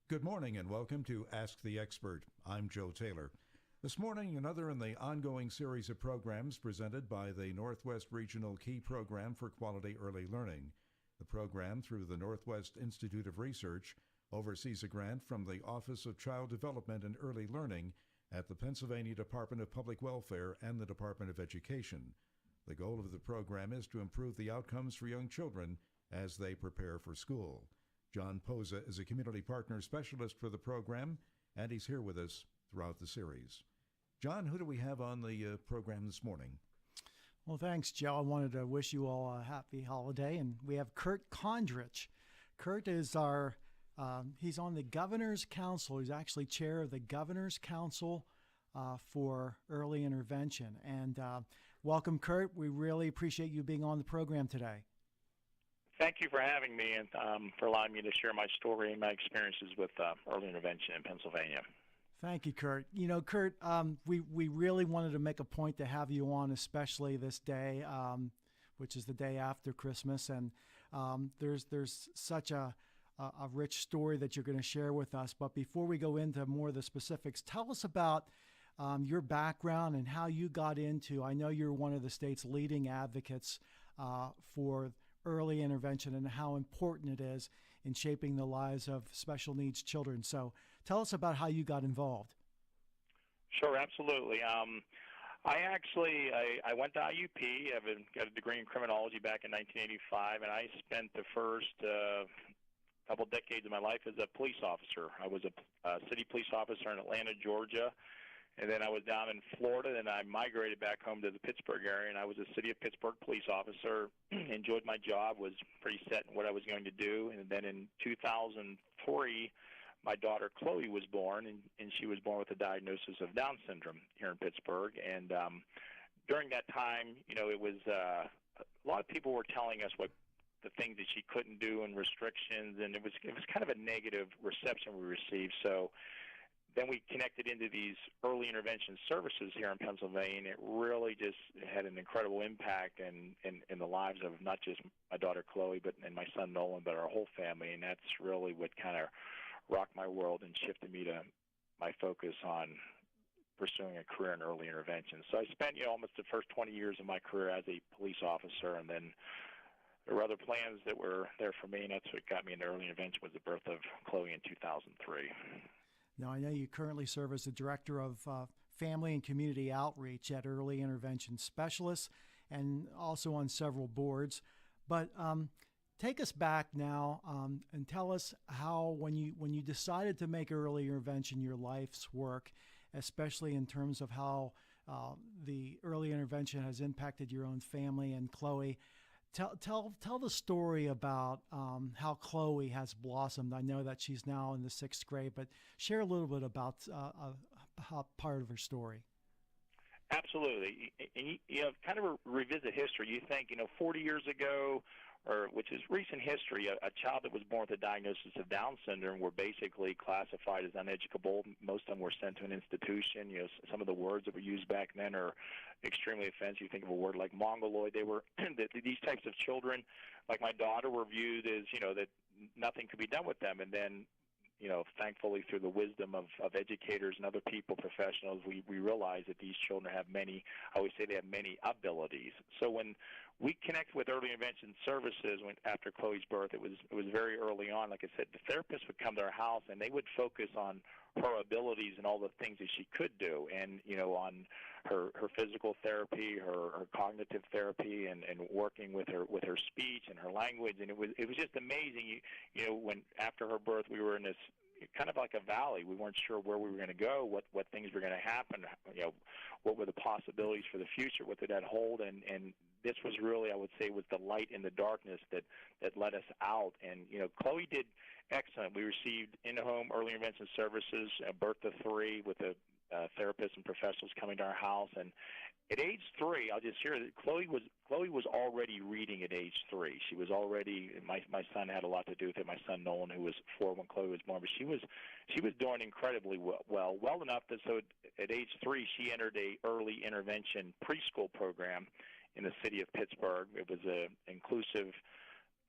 Good morning and welcome to Ask the Expert. I'm Joe Taylor. This morning, another in the ongoing series of programs presented by the Northwest Regional Key Program for Quality Early Learning. The program, through the Northwest Institute of Research, oversees a grant from the Office of Child Development and Early Learning at the Pennsylvania Department of Public Welfare and the Department of Education. The goal of the program is to improve the outcomes for young children as they prepare for school. John Poza is a community partner specialist for the program, and he's here with us throughout the series. John, who do we have on the program this morning? Well, thanks, Joe. I wanted to wish you all a happy holiday, and we have Kurt Kondrich. Kurt is he's on the Governor's Council. He's actually chair of the Governor's Council for Early Intervention. And welcome, Kurt. We really appreciate you being on the program today. Thank you for having me and for allowing me to share my story and my experiences with early intervention in Pennsylvania. Thank you, Kurt. You know, Kurt, we really wanted to make a point to have you on, especially this day, which is the day after Christmas. And there's such a rich story that you're going to share with us. But before we go into more of the specifics, tell us about your background and how you got into, I know you're one of the state's leading advocates for early intervention and how important it is in shaping the lives of special needs children. So tell us about how you got involved. Sure, absolutely. I went to IUP. I got a degree in criminology back in 1985, and I spent the first couple decades of my life as a police officer. I was a city police officer in Atlanta, Georgia. And then I was down in Florida, and I migrated back home to the Pittsburgh area, and I was a city of Pittsburgh police officer, enjoyed my job, was pretty set in what I was going to do. And then in 2003, my daughter Chloe was born, and she was born with a diagnosis of Down syndrome here in Pittsburgh. And during that time, you know, it was a lot of people were telling us what the things that she couldn't do and restrictions, and it was kind of a negative reception we received. So then we connected into these early intervention services here in Pennsylvania, and it really just had an incredible impact in the lives of not just my daughter Chloe, and my son Nolan, but our whole family. And that's really what kind of rocked my world and shifted me to my focus on pursuing a career in early intervention. So I spent almost the first 20 years of my career as a police officer, and then there were other plans that were there for me, and that's what got me into early intervention was the birth of Chloe in 2003. Now, I know you currently serve as the Director of Family and Community Outreach at Early Intervention Specialists and also on several boards. But take us back now and tell us how, when you decided to make early intervention your life's work, especially in terms of how the early intervention has impacted your own family and Chloe. Tell the story about how Chloe has blossomed. I know that she's now in the 6th grade, but share a little bit about part of her story. Absolutely. And kind of revisit history. You think, 40 years ago, which is recent history, a child that was born with a diagnosis of Down syndrome were basically classified as uneducable. Most of them were sent to an institution. Some of the words that were used back then are extremely offensive. You think of a word like mongoloid. They were these types of children, like my daughter, were viewed as that nothing could be done with them. And then, thankfully through the wisdom of educators and other people, professionals, we realize that these children have many. I always say they have many abilities. So when we connect with early intervention services after Chloe's birth, it was very early on. Like I said, the therapists would come to our house and they would focus on her abilities and all the things that she could do, and on her physical therapy, her cognitive therapy, and working with her speech and her language. And it was just amazing. When after her birth, we were in this kind of like a valley. We weren't sure where we were going to go, what things were going to happen, what were the possibilities for the future, what did that hold, and this was really, I would say, was the light in the darkness that led us out. And Chloe did excellent. We received in-home early intervention services, birth to 3, with a therapists and professionals coming to our house. And at age 3, I'll just share that Chloe was already reading at age 3. She was already, my son had a lot to do with it. My son Nolan, who was 4 when Chloe was born, but she was doing incredibly well enough that so at age 3 she entered a early intervention preschool program in the city of Pittsburgh. It was an inclusive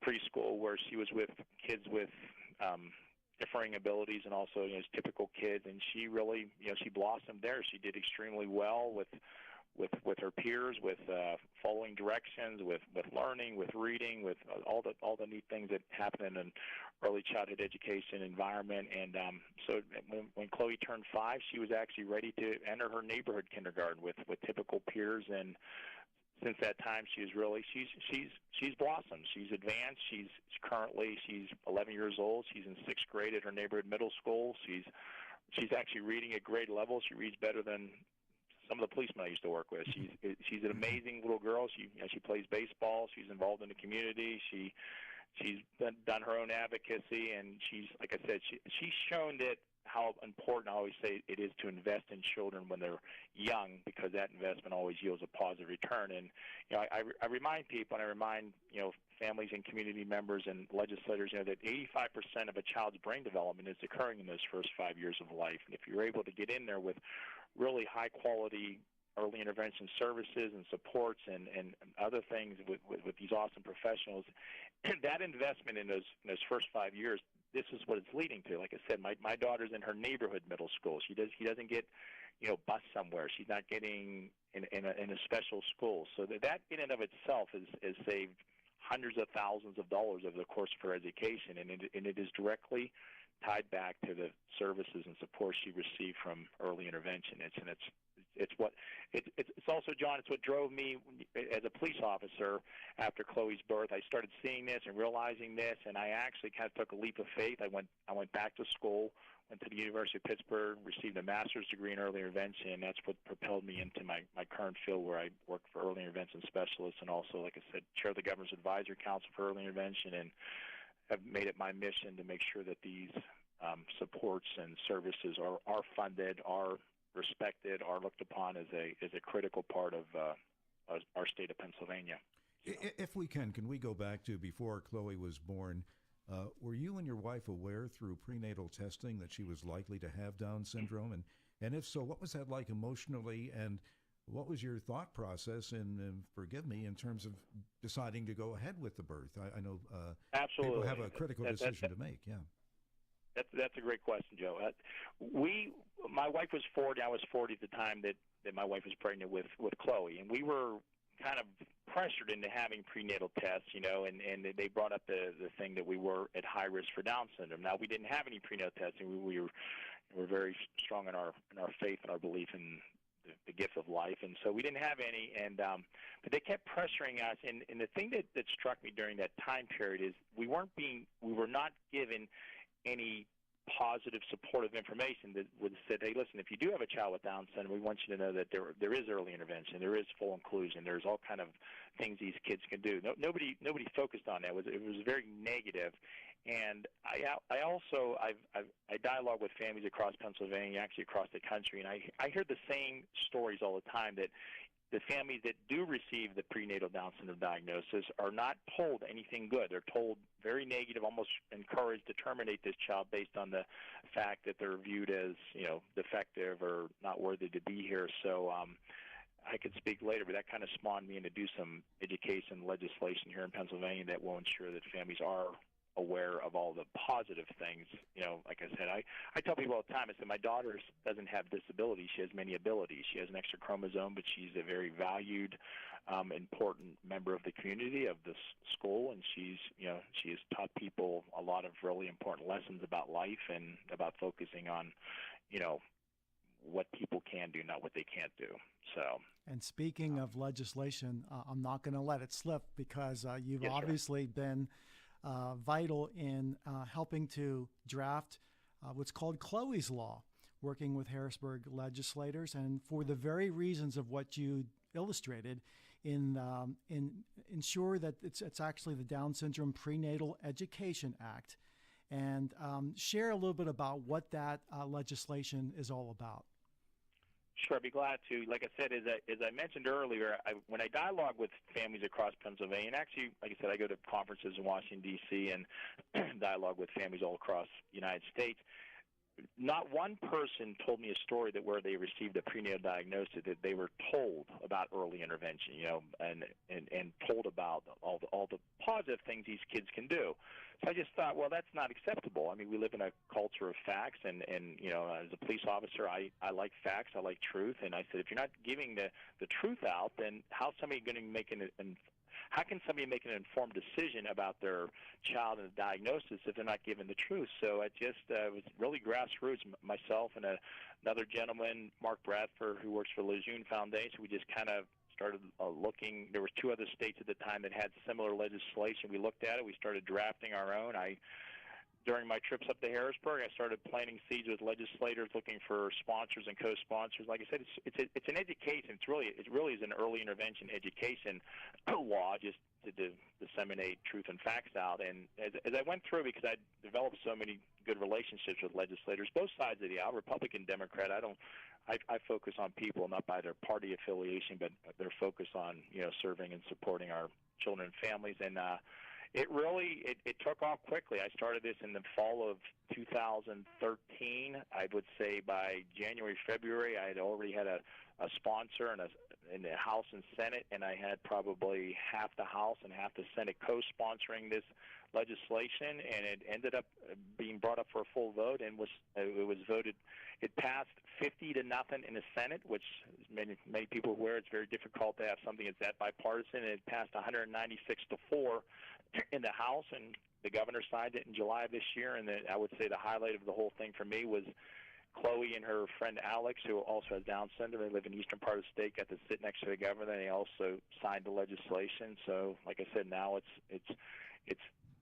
preschool where she was with kids with differing abilities and also as typical kids, and she really she blossomed there. She did extremely well with her peers, with following directions, with learning, with reading, with all the neat things that happen in an early childhood education environment. And so when Chloe turned 5, she was actually ready to enter her neighborhood kindergarten with typical peers. And since that time, she's blossomed. She's advanced. She's 11 years old. She's in 6th grade at her neighborhood middle school. She's actually reading at grade level. She reads better than some of the policemen I used to work with. She's an amazing little girl. She plays baseball. She's involved in the community. She's done her own advocacy, and like I said, she's shown that how important, I always say, it is to invest in children when they're young, because that investment always yields a positive return. And I remind people, and I remind families and community members and legislators, that 85% of a child's brain development is occurring in those first 5 years of life. And if you're able to get in there with really high quality early intervention services and supports and other things with these awesome professionals, that investment in those first 5 years, this is what it's leading to. Like I said, my daughter's in her neighborhood middle school. She doesn't get bused somewhere. She's not getting in a special school. So that in and of itself has saved hundreds of thousands of dollars over the course of her education, and it is directly tied back to the services and support she received from early intervention. It's also, John, it's what drove me as a police officer after Chloe's birth. I started seeing this and realizing this, and I actually kind of took a leap of faith. I went back to school, went to the University of Pittsburgh, received a master's degree in early intervention, and that's what propelled me into my current field, where I work for early intervention specialists and also, like I said, chair the Governor's Advisory Council for Early Intervention, and have made it my mission to make sure that these supports and services are funded, are respected, are looked upon as a critical part of our state of Pennsylvania. So. If we can we go back to before Chloe was born? Were you and your wife aware through prenatal testing that she was likely to have Down syndrome? And if so, what was that like emotionally? And what was your thought process forgive me, in terms of deciding to go ahead with the birth? I know Absolutely. People have a critical decision to make, yeah. That's a great question, Joe. My wife was 40. I was 40 at the time that my wife was pregnant with Chloe, and we were kind of pressured into having prenatal tests, and they brought up the thing that we were at high risk for Down syndrome. Now, we didn't have any prenatal testing. We were very strong in our faith and our belief in the gift of life, and so we didn't have any. And but they kept pressuring us, and the thing that struck me during that time period is we were not given any positive supportive information that would have said, hey, listen, if you do have a child with Down syndrome, we want you to know that there is early intervention, there is full inclusion, there's all kind of things these kids can do. Nobody focused on that. It was very negative. And I dialogue with families across Pennsylvania, actually across the country, and I hear the same stories all the time, that the families that do receive the prenatal Down syndrome diagnosis are not told anything good. They're told very negative, almost encouraged to terminate this child based on the fact that they're viewed as, defective or not worthy to be here. So I could speak later, but that kind of spawned me in to do some education legislation here in Pennsylvania that will ensure that families are aware of all the positive things. Like I said, I tell people all the time, I said, my daughter doesn't have disabilities. She has many abilities. She has an extra chromosome, but she's a very valued, important member of the community, of this school, and she has taught people a lot of really important lessons about life and about focusing on, what people can do, not what they can't do. So. And speaking of legislation, I'm not going to let it slip, because you've Yes, obviously been vital in helping to draft what's called Chloe's Law, working with Harrisburg legislators, and for the very reasons of what you illustrated, in ensure that it's actually the Down Syndrome Prenatal Education Act, and share a little bit about what that legislation is all about. Sure, I'd be glad to. Like I said, as I mentioned earlier, when I dialogue with families across Pennsylvania, and actually, like I said, I go to conferences in Washington, D.C., and dialogue with families all across the United States, not one person told me a story that where they received a prenatal diagnosis that they were told about early intervention, and told about all the positive things these kids can do. So I just thought, well, that's not acceptable. I mean, we live in a culture of facts, and as a police officer, I like facts, I like truth, and I said, if you're not giving the truth out, then how's somebody going to make how can somebody make an informed decision about their child and the diagnosis if they're not given the truth? So it just was really grassroots. Myself and another gentleman, Mark Bradford, who works for Lejeune Foundation, we just kind of started looking. There were 2 other states at the time that had similar legislation. We looked at it. We started drafting our own. During my trips up to Harrisburg, I started planting seeds with legislators, looking for sponsors and co-sponsors. Like I said, it's an education. It really is an early intervention education law, just to disseminate truth and facts out. And as I went through, because I developed so many good relationships with legislators, both sides of the aisle, Republican, Democrat. I focus on people, not by their party affiliation, but their focus on serving and supporting our children and families. And it really took off quickly. I started this in the fall of 2013. I would say by January, February, I had already had a sponsor in the House and Senate, and I had probably half the House and half the Senate co-sponsoring this legislation, and it ended up being brought up for a full vote, and it was voted. It passed 50-0 in the Senate, which many people aware it's very difficult to have something that's that bipartisan. And it passed 196-4 in the House, and the governor signed it in July of this year. And I would say the highlight of the whole thing for me was Chloe and her friend Alex, who also has Down syndrome. They live in the eastern part of the state, got to sit next to the governor, and they also signed the legislation. So, like I said, now it's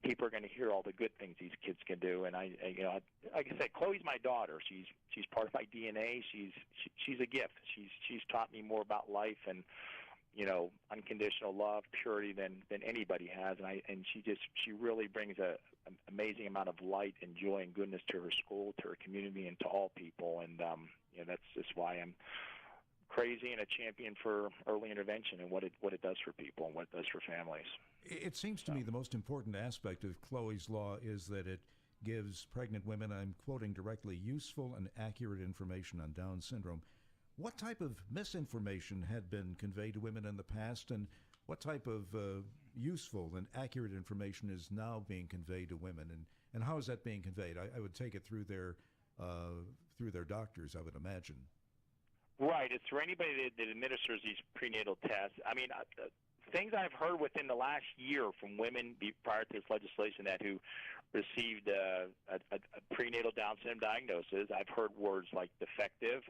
people are going to hear all the good things these kids can do. And like I said, Chloe's my daughter. She's part of my DNA. She's a gift. She's taught me more about life and unconditional love, purity than anybody has, and she really brings an amazing amount of light and joy and goodness to her school, to her community, and to all people. And that's just why I'm crazy and a champion for early intervention and what it does for people and what it does for families. It seems to me the most important aspect of Chloe's Law is that it gives pregnant women, I'm quoting directly, useful and accurate information on Down syndrome. What type of misinformation had been conveyed to women in the past, and what type of useful and accurate information is now being conveyed to women, and how is that being conveyed? I would take it through their doctors, I would imagine. Right. It's for anybody that administers these prenatal tests. I mean, things I've heard within the last year from women prior to this legislation who received a prenatal Down syndrome diagnosis. I've heard words like defective,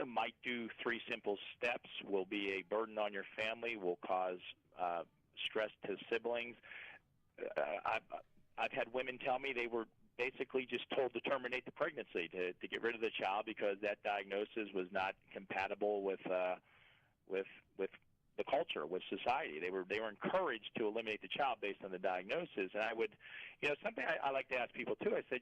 might do 3 simple steps, will be a burden on your family, will cause stress to siblings. I've had women tell me they were basically just told to terminate the pregnancy, to get rid of the child because that diagnosis was not compatible with the culture, with society. They were encouraged to eliminate the child based on the diagnosis. And I would, something I like to ask people too. I said,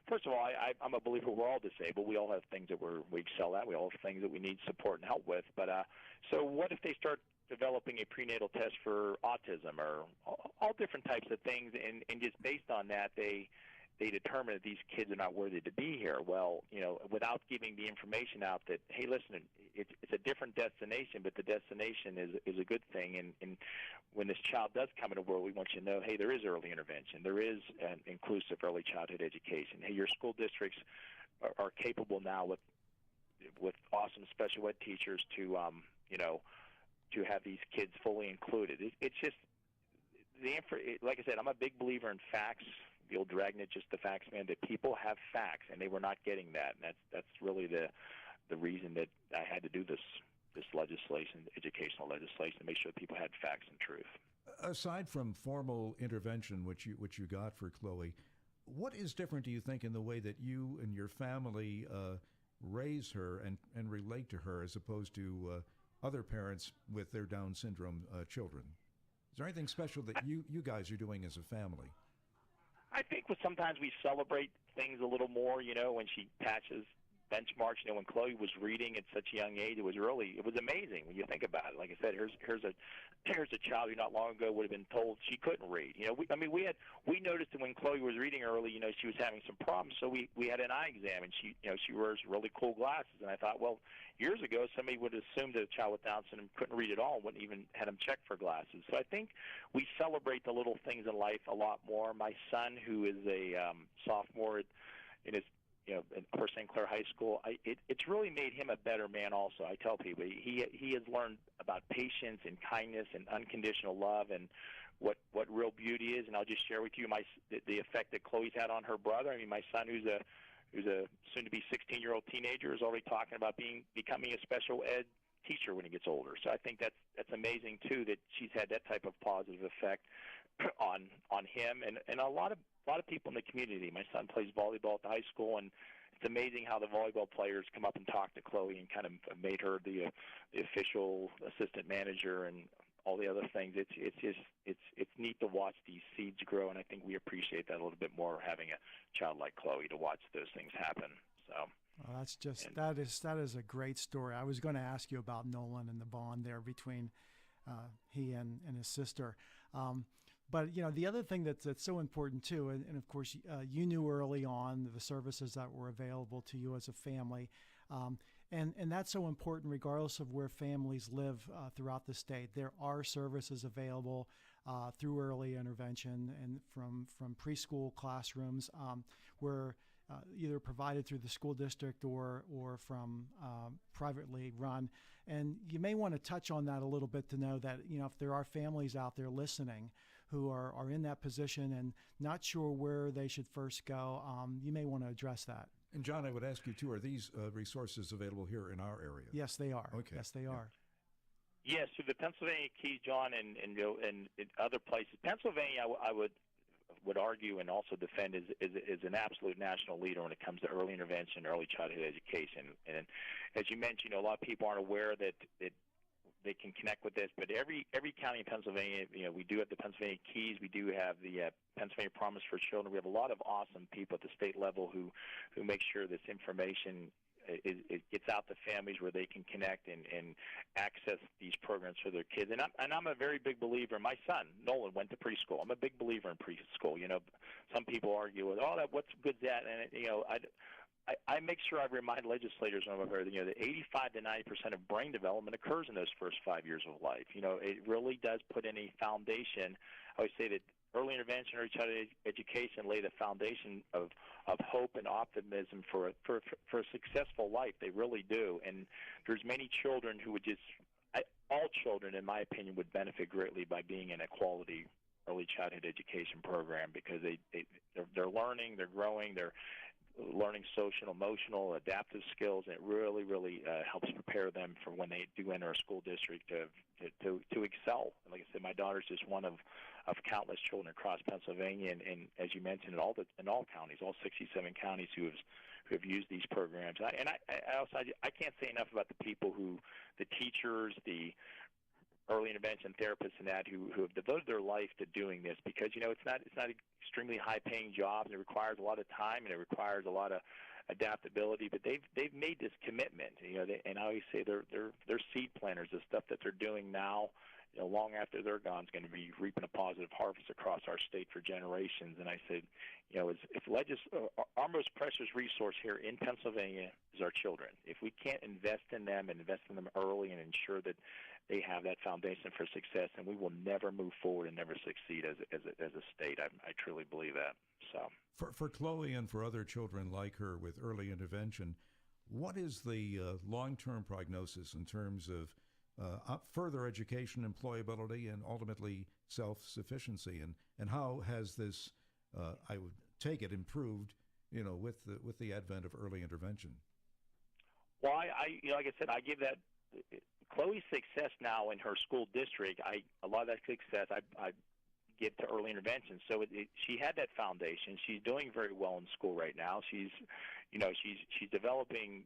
first of all, I'm a believer we're all disabled. We all have things that we excel at. We all have things that we need support and help with. But so what if they start developing a prenatal test for autism or all different types of things, and just based on that, they determine that these kids are not worthy to be here. Well, without giving the information out that, hey, listen, it's a different destination, but the destination is a good thing. And when this child does come into the world, we want you to know, hey, there is early intervention. There is an inclusive early childhood education. Hey, your school districts are capable now with awesome special ed teachers to have these kids fully included. It's just like I said, I'm a big believer in facts. The old Dragnet, just the facts, man, that people have facts, and they were not getting that. And that's really the reason that I had to do this legislation, educational legislation, to make sure that people had facts and truth. Aside from formal intervention, which you got for Chloe, what is different, do you think, in the way that you and your family raise her and relate to her as opposed to other parents with their Down syndrome children? Is there anything special that you guys are doing as a family? I think sometimes we celebrate things a little more, when she passes benchmarks. When Chloe was reading at such a young age, it was amazing when you think about it. Like I said, here's a child who not long ago would have been told she couldn't read. We noticed that when Chloe was reading early, she was having some problems, so we had an eye exam, and she wears really cool glasses, and I thought, well, years ago somebody would have assumed that a child with Down syndrome couldn't read at all, wouldn't even had him check for glasses. So I think we celebrate the little things in life a lot more. My son, who is a sophomore in his in Upper St. Clair High School, it's really made him a better man also. I tell people he has learned about patience and kindness and unconditional love and what real beauty is. And I'll just share with you the effect that Chloe's had on her brother. I mean, my son, who's a soon-to-be 16-year-old teenager, is already talking about becoming a special ed teacher when he gets older. So I think that's amazing too, that she's had that type of positive effect on him and a lot of people in the community. My son plays volleyball at the high school, and it's amazing how the volleyball players come up and talk to Chloe and kind of made her the official assistant manager and all the other things. It's neat to watch these seeds grow, and I think we appreciate that a little bit more, having a child like Chloe to watch those things happen. So. Well, that is a great story. I was going to ask you about Nolan and the bond there between he and his sister. But the other thing that's so important too, and of course you knew early on the services that were available to you as a family, and that's so important regardless of where families live throughout the state. There are services available through early intervention and from preschool classrooms where either provided through the school district or from privately run. And you may want to touch on that a little bit to know that, if there are families out there listening who are in that position and not sure where they should first go, you may want to address that. And John, I would ask you too, are these resources available here in our area? Yes, they are. Okay. Yes, they are. Yes, through the Pennsylvania Keys, John, and other places. Pennsylvania, I would argue and also defend is an absolute national leader when it comes to early intervention, early childhood education. And as you mentioned, a lot of people aren't aware that they can connect with this, but every county in Pennsylvania, we do have the Pennsylvania Keys, we do have the Pennsylvania Promise for Children. We have a lot of awesome people at the state level who make sure this information it gets out to families where they can connect and access these programs for their kids. And I'm a very big believer. My son Nolan went to preschool. I'm a big believer in preschool. Some people argue with, what's good's that? And I make sure I remind legislators when I'm over there, that 85 to 90% of brain development occurs in those first 5 years of life. It really does put in a foundation. I always say that early intervention, early childhood education lay the foundation of hope and optimism for a successful life. They really do. And there's many children who would all children, in my opinion, would benefit greatly by being in a quality early childhood education program, because they're learning, they're growing, they're learning social, emotional, adaptive skills, and it really, really helps prepare them for when they do enter a school district to excel. And like I said, my daughter's just one of countless children across Pennsylvania, and as you mentioned, in all counties, all 67 counties who have used these programs. I can't say enough about the people the teachers, the early intervention therapists and that who have devoted their life to doing this, because it's not extremely high paying job, and it requires a lot of time and it requires a lot of adaptability, but they've made this commitment, and I always say they're seed planters. The stuff that they're doing now, long after they're gone, is going to be reaping a positive harvest across our state for generations. And I said, our most precious resource here in Pennsylvania is our children. If we can't invest in them and invest in them early and ensure that they have that foundation for success, and we will never move forward and never succeed as a state. I truly believe that. So for Chloe and for other children like her with early intervention, what is the long-term prognosis in terms of further education, employability, and ultimately self-sufficiency? And how has this, I would take it, improved, with the advent of early intervention? Well, like I said, I give that Chloe's success now in her school district. A lot of that success I give to early intervention. So she had that foundation. She's doing very well in school right now. She's developing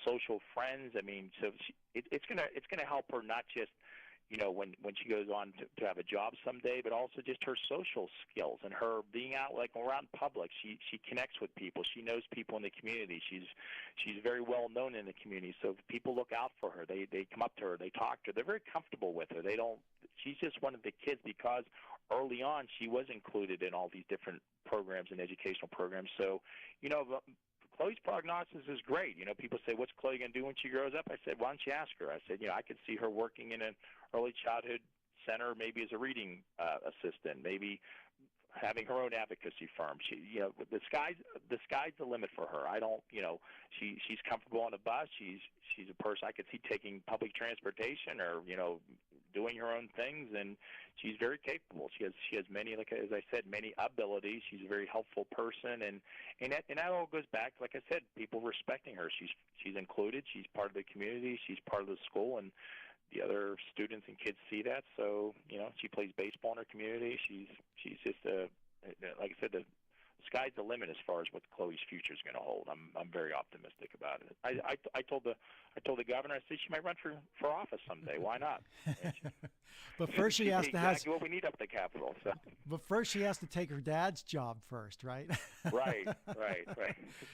social friends. I mean, so it's gonna help her not just when she goes on to have a job someday, but also just her social skills and her being out like around public. She connects with people. She knows people in the community. She's very well known in the community. So people look out for her. They come up to her. They talk to her. They're very comfortable with her. She's just one of the kids because early on she was included in all these different programs and educational programs. So, Chloe's prognosis is great. People say, what's Chloe going to do when she grows up? I said, why don't you ask her? I said, I could see her working in an early childhood center, maybe as a reading assistant, maybe having her own advocacy firm. The sky's the limit for her. She's comfortable on a bus. She's a person I could see taking public transportation or, doing her own things, and she's very capable. She has many, like as I said, many abilities. She's a very helpful person, and that all goes back, like I said, people respecting her. She's included. She's part of the community. She's part of the school, and the other students and kids see that. So, she plays baseball in her community. She's just like I said, the sky's the limit as far as what Chloe's future is going to hold. I'm very optimistic about it. I told the governor, I said she might run for office someday. Why not? But first she has to exactly what we need up at the Capitol. So. But first she has to take her dad's job first, right? Right.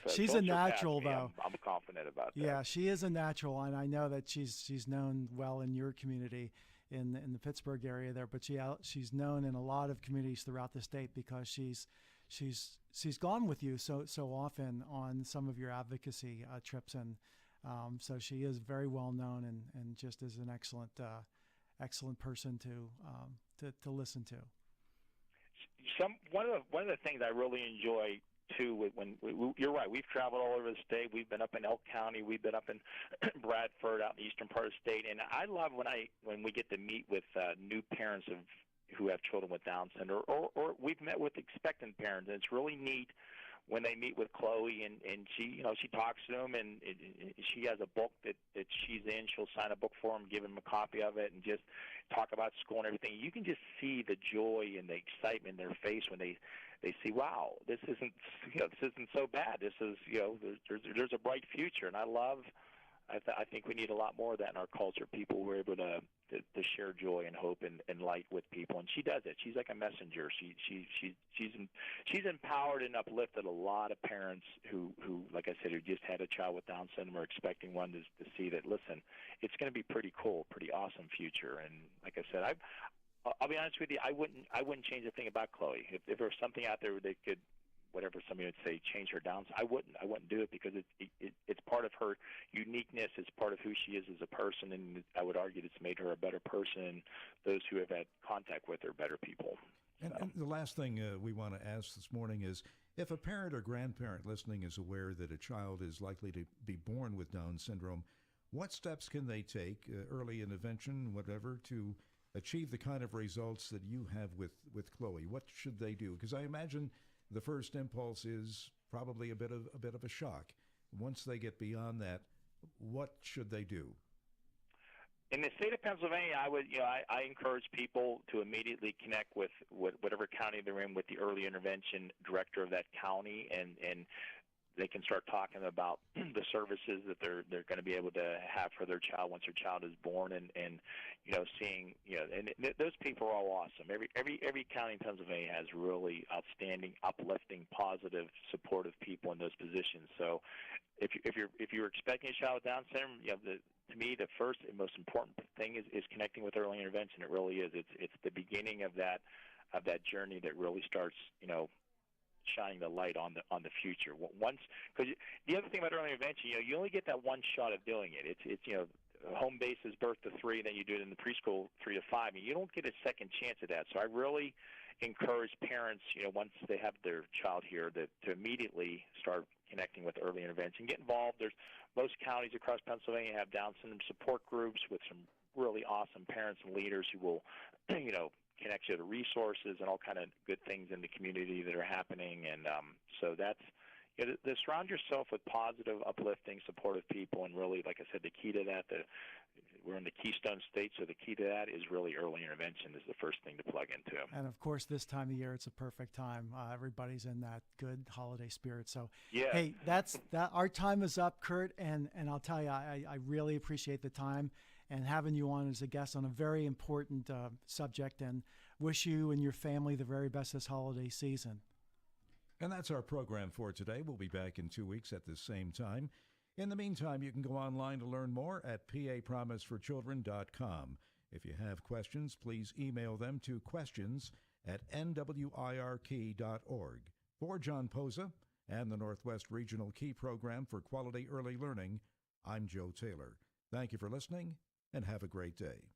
So she's a natural, though. I'm confident about that. Yeah, she is a natural, and I know that she's known well in your community in the Pittsburgh area there, but she's known in a lot of communities throughout the state because she's gone with you so often on some of your advocacy trips, and so she is very well known and just is an excellent person to listen to. One of the things I really enjoy too, you're right, we've traveled all over the state. We've been up in Elk County. We've been up in Bradford, out in the eastern part of the state, and I love when we get to meet with new parents who have children with Down syndrome, or we've met with expectant parents, and it's really neat when they meet with Chloe, and she talks to them, and she has a book that she's in. She'll sign a book for them, give them a copy of it, and just talk about school and everything. You can just see the joy and the excitement in their face when they see, wow, this isn't so bad. This is there's a bright future, and I think we need a lot more of that in our culture. People who are able to share joy and hope and light with people, and she does it. She's like a messenger. She's empowered and uplifted a lot of parents who, like I said, who just had a child with Down syndrome or expecting one to see that. Listen, it's going to be pretty cool, pretty awesome future. And like I said, I'll be honest with you, I wouldn't change a thing about Chloe. If there was something out there where they could, whatever somebody would say, change her down, I wouldn't do it, because it's part of her uniqueness. It's part of who she is as a person, and I would argue it's made her a better person, and those who have had contact with her better people. And the last thing we want to ask this morning is, if a parent or grandparent listening is aware that a child is likely to be born with Down syndrome, what steps can they take, early intervention, whatever, to achieve the kind of results that you have with Chloe? What should they do? Because I imagine the first impulse is probably a bit of a shock. Once they get beyond that, what should they do? In the state of Pennsylvania, I encourage people to immediately connect with whatever county they're in, with the early intervention director of that county, and they can start talking about the services that they're going to be able to have for their child once their child is born, and seeing, and those people are all awesome. Every county in Pennsylvania has really outstanding, uplifting, positive, supportive people in those positions. So if you're expecting a child with Down syndrome, to me, the first and most important thing is connecting with early intervention. It really is. It's the beginning of that journey that really starts, shining the light on the future. Because the other thing about early intervention, you only get that one shot of doing it. It's home base is birth to 3, then you do it in the preschool 3 to 5, and you don't get a second chance at that. So I really encourage parents, once they have their child here, to immediately start connecting with early intervention. Get involved. Most counties across Pennsylvania have Down syndrome support groups with some really awesome parents and leaders who will, connect you to resources and all kind of good things in the community that are happening. And so that's, to surround yourself with positive, uplifting, supportive people. And really, like I said, the key to that, we're in the Keystone State, so the key to that is really early intervention is the first thing to plug into. And of course, this time of year, it's a perfect time. Everybody's in that good holiday spirit. So, yeah. Hey, our time is up, Kurt. And I'll tell you, I really appreciate the time and having you on as a guest on a very important subject, and wish you and your family the very best this holiday season. And that's our program for today. We'll be back in 2 weeks at the same time. In the meantime, you can go online to learn more at papromiseforchildren.com. If you have questions, please email them to questions@nwirkey.org. For John Posa and the Northwest Regional Key Program for Quality Early Learning, I'm Joe Taylor. Thank you for listening, and have a great day.